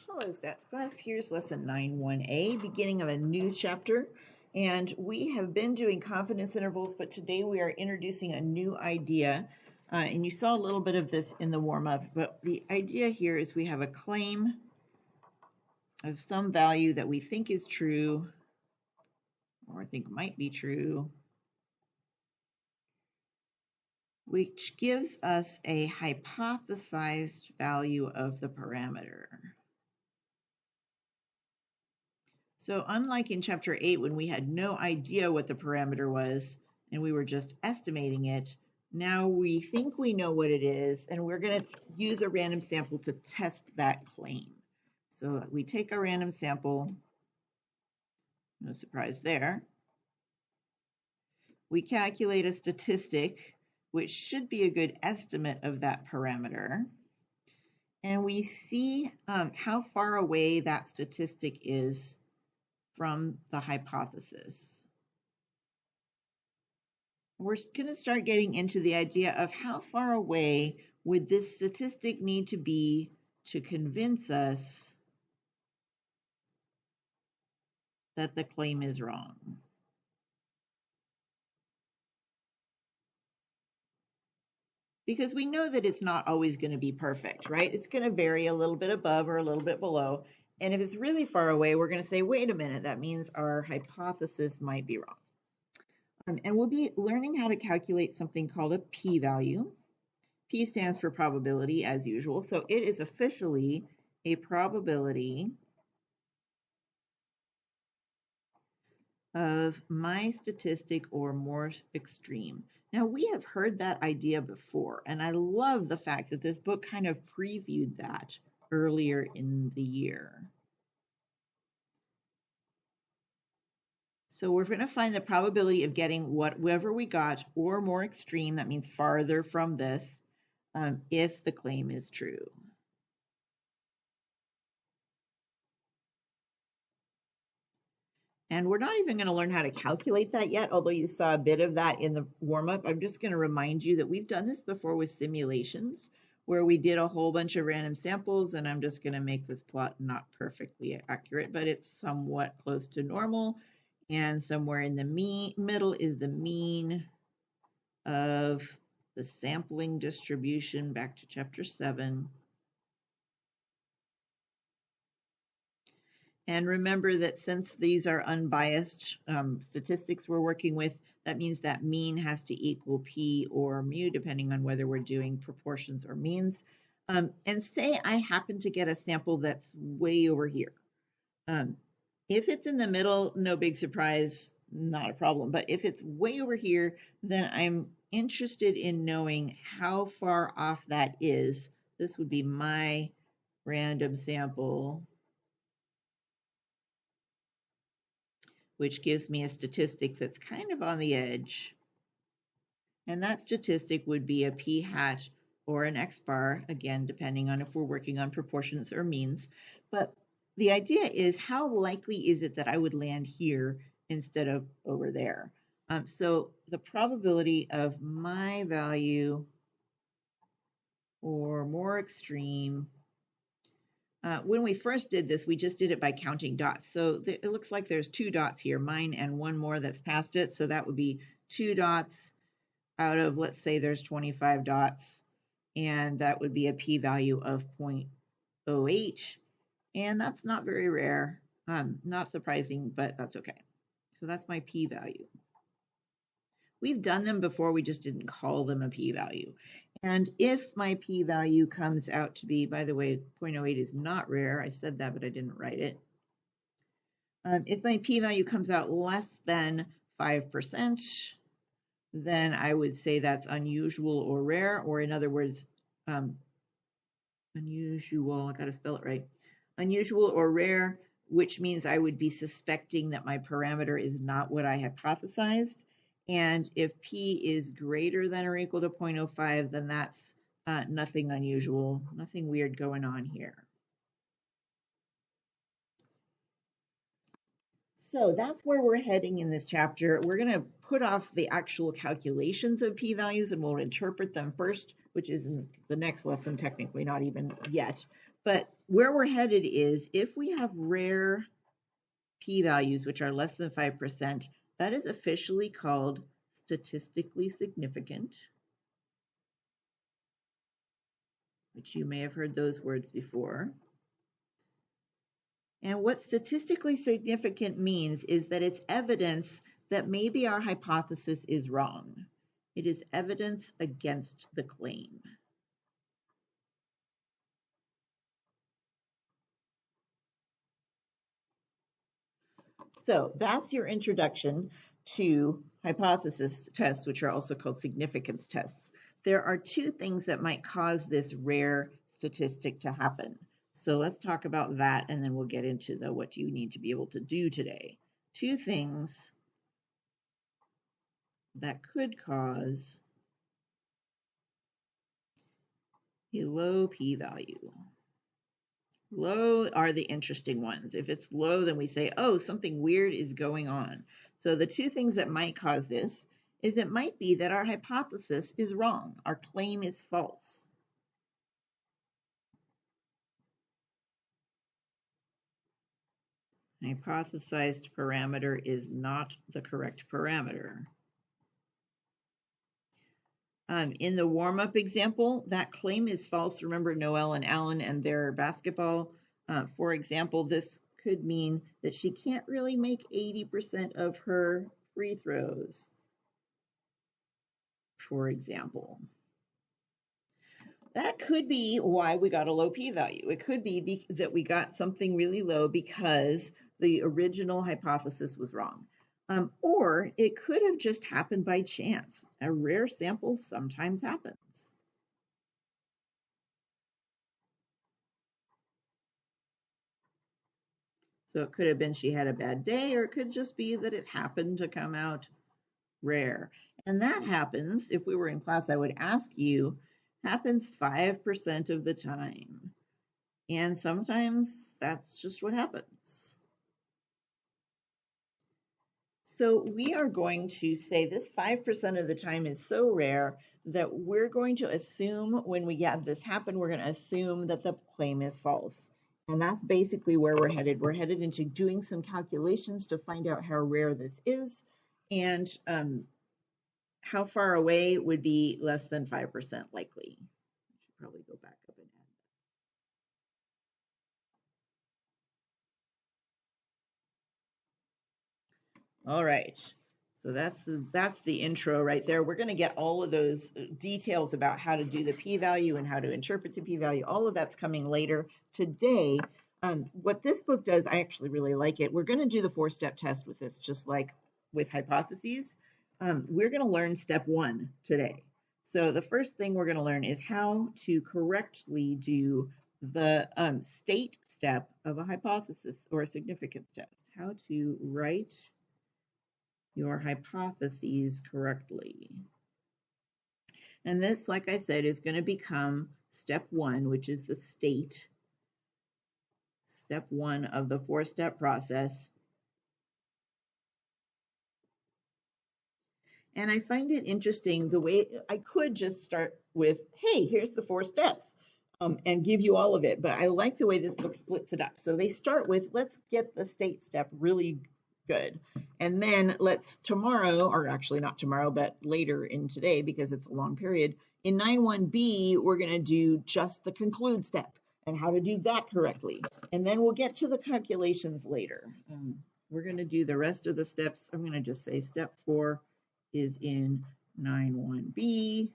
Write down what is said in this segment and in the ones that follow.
Hello, Stats class. Here's lesson 9-1A, beginning of a new chapter. And we have been doing confidence intervals, but today we are introducing a new idea. And you saw a little bit of this in the warm-up, but the idea here is we have a claim of some value that we think is true, or think might be true, which gives us a hypothesized value of the parameter. So unlike in chapter 8, when we had no idea what the parameter was and we were just estimating it, now we think we know what it is, and we're going to use a random sample to test that claim. So we take a random sample, no surprise there. We calculate a statistic, which should be a good estimate of that parameter. And we see how far away that statistic is from the hypothesis. We're going to start getting into the idea of how far away would this statistic need to be to convince us that the claim is wrong. Because we know that it's not always going to be perfect, right? It's going to vary a little bit above or a little bit below. And if it's really far away, we're going to say, wait a minute, that means our hypothesis might be wrong. And we'll be learning how to calculate something called a p-value. P stands for probability, as usual. So it is officially a probability of my statistic or more extreme. Now, we have heard that idea before, and I love the fact that this book kind of previewed that earlier in the year. So we're going to find the probability of getting whatever we got or more extreme, that means farther from this, if the claim is true. And we're not even going to learn how to calculate that yet, although you saw a bit of that in the warm-up. I'm just going to remind you that we've done this before with simulations, where we did a whole bunch of random samples, and I'm just going to make this plot not perfectly accurate, but it's somewhat close to normal. And somewhere in the middle is the mean of the sampling distribution, back to chapter 7. And remember that since these are unbiased statistics we're working with, that means that mean has to equal p or mu, depending on whether we're doing proportions or means. And say I happen to get a sample that's way over here. If it's in the middle, no big surprise, not a problem. But if it's way over here, then I'm interested in knowing how far off that is. This would be my random sample, which gives me a statistic that's kind of on the edge. And that statistic would be a p-hat or an x-bar, again, depending on if we're working on proportions or means. But the idea is, how likely is it that I would land here instead of over there? So the probability of my value or more extreme, when we first did this, we just did it by counting dots. So it looks like there's 2 dots here, mine and one more that's past it. So that would be 2 dots out of, let's say there's 25 dots, and that would be a p-value of 0.08. And that's not very rare, not surprising, but that's okay. So that's my p-value. We've done them before, we just didn't call them a p-value. And if my p-value comes out to be, by the way, 0.08 is not rare. I said that, but I didn't write it. If my p-value comes out less than 5%, then I would say that's unusual or rare, or in other words, unusual, I gotta spell it right. Unusual or rare, which means I would be suspecting that my parameter is not what I hypothesized. And if p is greater than or equal to 0.05, then that's nothing unusual, nothing weird going on here. So that's where we're heading in this chapter. We're going to put off the actual calculations of p-values, and we'll interpret them first, which is in the next lesson, technically not even yet. But where we're headed is if we have rare p-values which are less than 5%, that is officially called statistically significant, which you may have heard those words before. And what statistically significant means is that it's evidence that maybe our hypothesis is wrong. It is evidence against the claim. So that's your introduction to hypothesis tests, which are also called significance tests. There are two things that might cause this rare statistic to happen. So let's talk about that, and then we'll get into what you need to be able to do today. Two things that could cause a low p-value. Low are the interesting ones. If it's low, then we say, oh, something weird is going on. So the two things that might cause this is it might be that our hypothesis is wrong. Our claim is false. Hypothesized parameter is not the correct parameter. In the warm-up example, that claim is false. Remember Noelle and Alan and their basketball. For example, this could mean that she can't really make 80% of her free throws, for example. That could be why we got a low p-value. It could be that we got something really low because the original hypothesis was wrong. Or it could have just happened by chance. A rare sample sometimes happens. So it could have been she had a bad day, or it could just be that it happened to come out rare. And that happens, if we were in class, I would ask you, happens 5% of the time. And sometimes that's just what happens. So we are going to say this 5% of the time is so rare that we're going to assume when we get this happen, we're going to assume that the claim is false. And that's basically where we're headed. We're headed into doing some calculations to find out how rare this is and how far away would be less than 5% likely. I should probably go back up and add that. All right. So that's the intro right there. We're going to get all of those details about how to do the p-value and how to interpret the p-value. All of that's coming later. Today, what this book does, I actually really like it. We're going to do the 4-step test with this, just like with hypotheses. We're going to learn step 1 today. So the first thing we're going to learn is how to correctly do the state step of a hypothesis or a significance test. How to write your hypotheses correctly. And this, like I said, is going to become step 1, which is the state. Step 1 of the 4-step process. And I find it interesting the way I could just start with, hey, here's the 4 steps and give you all of it. But I like the way this book splits it up. So they start with, let's get the state step really good. And then let's tomorrow, or actually not tomorrow, but later in today, because it's a long period, in 9.1b, we're going to do just the conclude step and how to do that correctly. And then we'll get to the calculations later. We're going to do the rest of the steps. I'm going to just say step 4 is in 9.1b.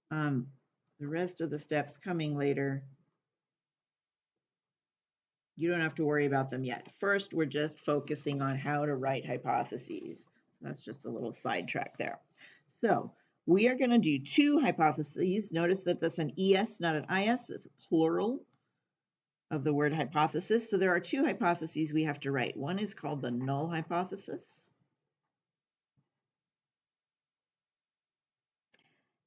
The rest of the steps coming later. You don't have to worry about them yet. First, we're just focusing on how to write hypotheses. That's just a little sidetrack there. So we are going to do 2 hypotheses. Notice that that's an ES, not an IS. It's plural of the word hypothesis. So there are 2 hypotheses we have to write. One is called the null hypothesis.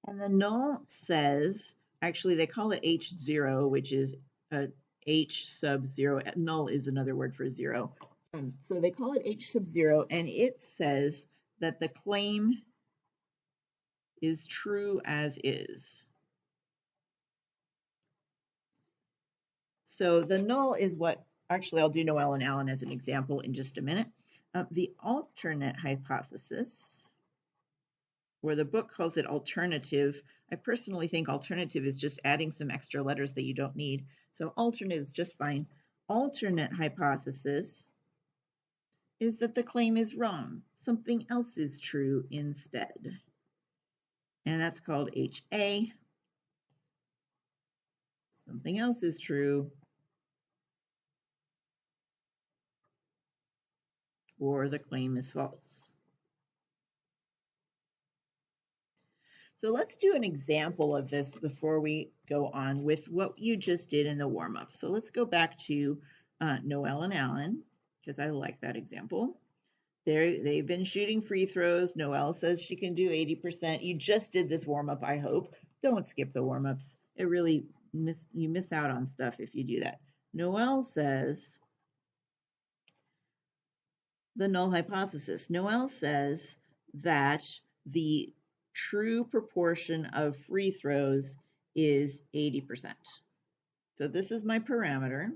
And the null says, actually they call it H0, which is a H sub 0. Null is another word for 0. So they call it H sub 0, and it says that the claim is true as is. So the null is what, actually I'll do Noel and Alan as an example in just a minute. The alternate hypothesis, or the book calls it alternative. I personally think alternative is just adding some extra letters that you don't need. So alternate is just fine. Alternate hypothesis is that the claim is wrong. Something else is true instead. And that's called HA. Something else is true, or the claim is false. So let's do an example of this before we go on with what you just did in the warm-up. So let's go back to Noel and Alan, because I like that example. They've been shooting free throws. Noel says she can do 80%. You just did this warm-up, I hope. Don't skip the warm-ups. It really you miss out on stuff if you do that. Noel says the null hypothesis. Noel says that the true proportion of free throws is 80%. So this is my parameter.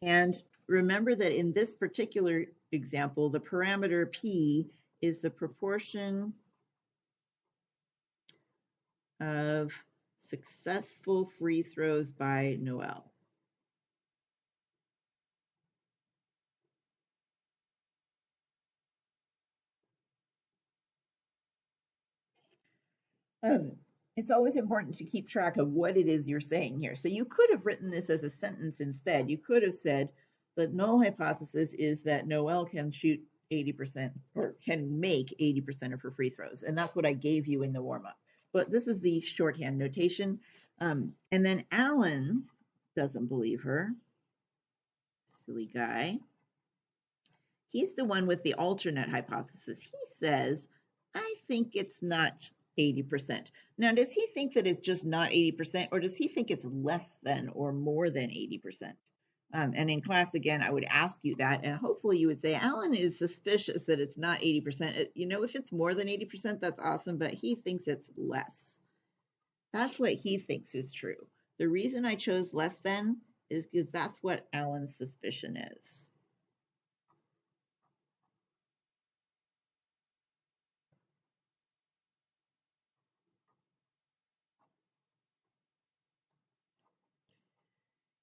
And remember that in this particular example, the parameter P is the proportion of successful free throws by Noel. It's always important to keep track of what it is you're saying here. So you could have written this as a sentence instead. You could have said the null hypothesis is that Noel can shoot 80% or can make 80% of her free throws. And that's what I gave you in the warm-up. But this is the shorthand notation. And then Alan doesn't believe her. Silly guy. He's the one with the alternate hypothesis. He says, I think it's not 80%. Now, does he think that it's just not 80%, or does he think it's less than or more than 80%? And in class, again, I would ask you that, and hopefully you would say, Alan is suspicious that it's not 80%. You know, if it's more than 80%, that's awesome, but he thinks it's less. That's what he thinks is true. The reason I chose less than is because that's what Alan's suspicion is.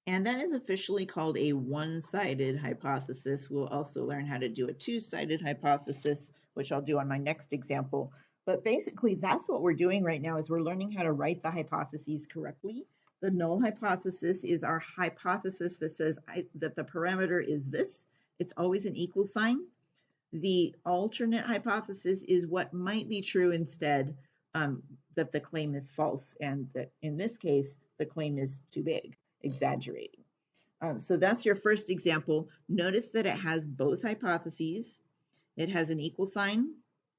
And that is officially called a one-sided hypothesis. We'll also learn how to do a two-sided hypothesis, which I'll do on my next example. But basically, that's what we're doing right now is we're learning how to write the hypotheses correctly. The null hypothesis is our hypothesis that says that the parameter is this. It's always an equal sign. The alternate hypothesis is what might be true instead, that the claim is false, and that in this case, the claim is too big. Exaggerating. So that's your first example. Notice that it has both hypotheses. It has an equal sign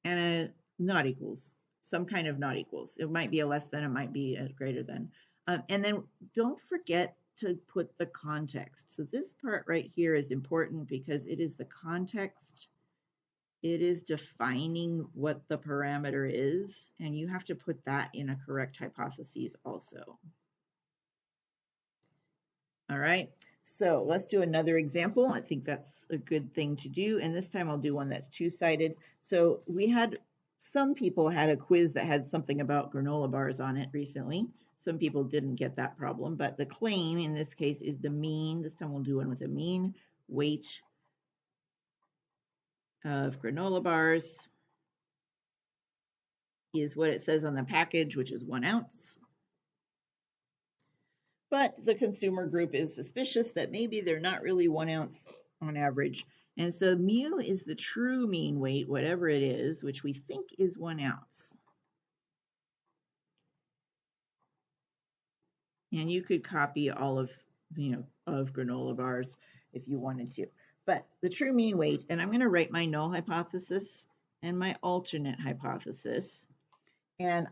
and a not equals, some kind of not equals. It might be a less than, it might be a greater than. And then don't forget to put the context. So this part right here is important because it is the context. It is defining what the parameter is, and you have to put that in a correct hypothesis also. All right, so let's do another example. I think that's a good thing to do. And this time I'll do one that's two-sided. So some people had a quiz that had something about granola bars on it recently. Some people didn't get that problem, but the claim in this case is the mean. This time we'll do one with a mean weight of granola bars is what it says on the package, which is 1 ounce. But the consumer group is suspicious that maybe they're not really 1 ounce on average. And so mu is the true mean weight, whatever it is, which we think is 1 ounce. And you could copy all of, of granola bars if you wanted to. But the true mean weight, and I'm going to write my null hypothesis and my alternate hypothesis. And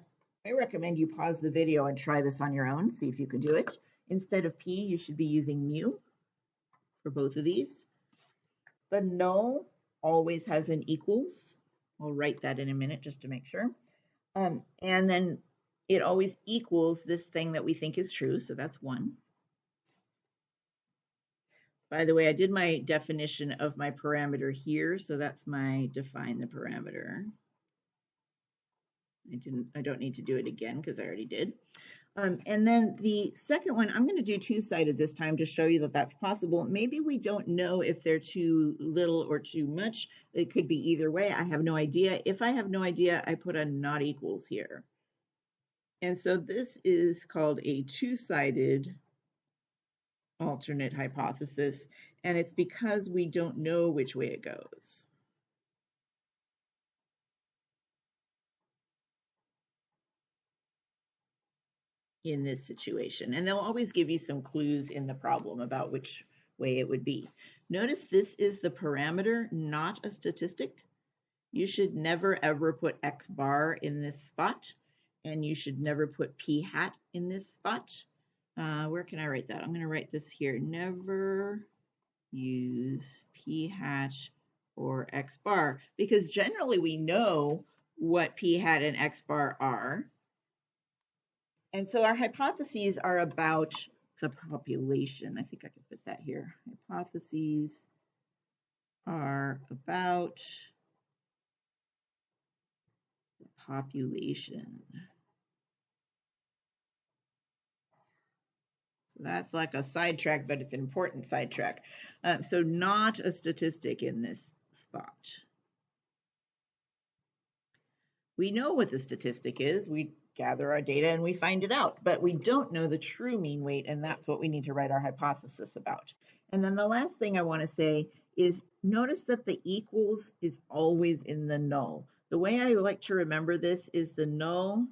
I recommend you pause the video and try this on your own, see if you can do it. Instead of P, you should be using mu for both of these. The null always has an equals. I'll write that in a minute just to make sure. And then it always equals this thing that we think is true, so that's 1. By the way, I did my definition of my parameter here, so that's my define the parameter. I don't need to do it again because I already did. And then the second one, I'm going to do two-sided this time to show you that that's possible. Maybe we don't know if they're too little or too much. It could be either way. I have no idea. If I have no idea, I put a not equals here. And so this is called a two-sided alternate hypothesis, and it's because we don't know which way it goes. In this situation. And they'll always give you some clues in the problem about which way it would be. Notice this is the parameter, not a statistic. You should never ever put X bar in this spot, and you should never put P hat in this spot. Where can I write that? I'm going to write this here. Never use P hat or X bar, because generally we know what P hat and X bar are. And so our hypotheses are about the population. I think I can put that here. Hypotheses are about the population. So that's like a sidetrack, but it's an important sidetrack. So not a statistic in this spot. We know what the statistic is. We gather our data and we find it out, but we don't know the true mean weight, and that's what we need to write our hypothesis about. And then the last thing I want to say is notice that the equals is always in the null. The way I like to remember this is the null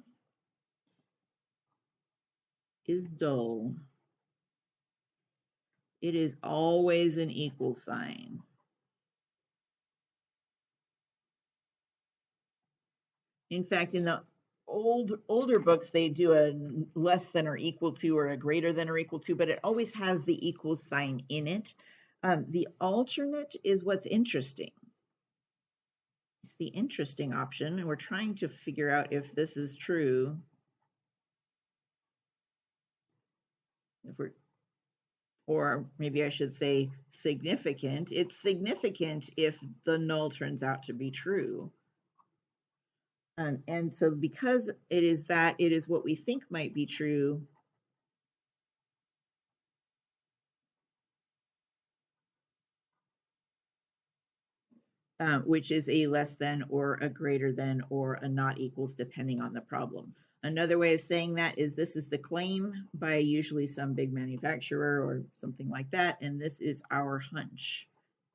is dull. It is always an equal sign. In fact, in the older books, they do a less than or equal to or a greater than or equal to, but it always has the equal sign in it. The alternate is what's interesting. It's the interesting option, and we're trying to figure out if this is true. Or maybe I should say significant. It's significant if the null turns out to be true. And so because it is that, it is what we think might be true. Which is a less than or a greater than or a not equals depending on the problem. Another way of saying that is this is the claim by usually some big manufacturer or something like that, and this is our hunch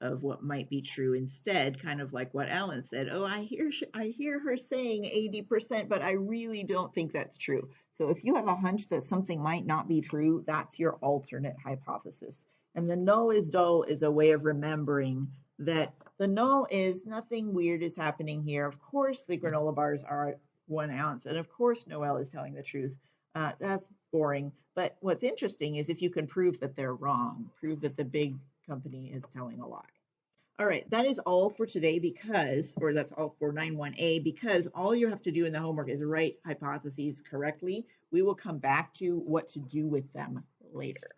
of what might be true instead, kind of like what Alan said. Oh, I hear her saying 80%, but I really don't think that's true. So if you have a hunch that something might not be true, that's your alternate hypothesis. And the null is dull is a way of remembering that the null is nothing weird is happening here. Of course, the granola bars are 1 ounce, and of course, Noelle is telling the truth. That's boring. But what's interesting is if you can prove that they're wrong, prove that the big company is telling a lie. All right, that is all for today or that's all for 9-1A, because all you have to do in the homework is write hypotheses correctly. We will come back to what to do with them later.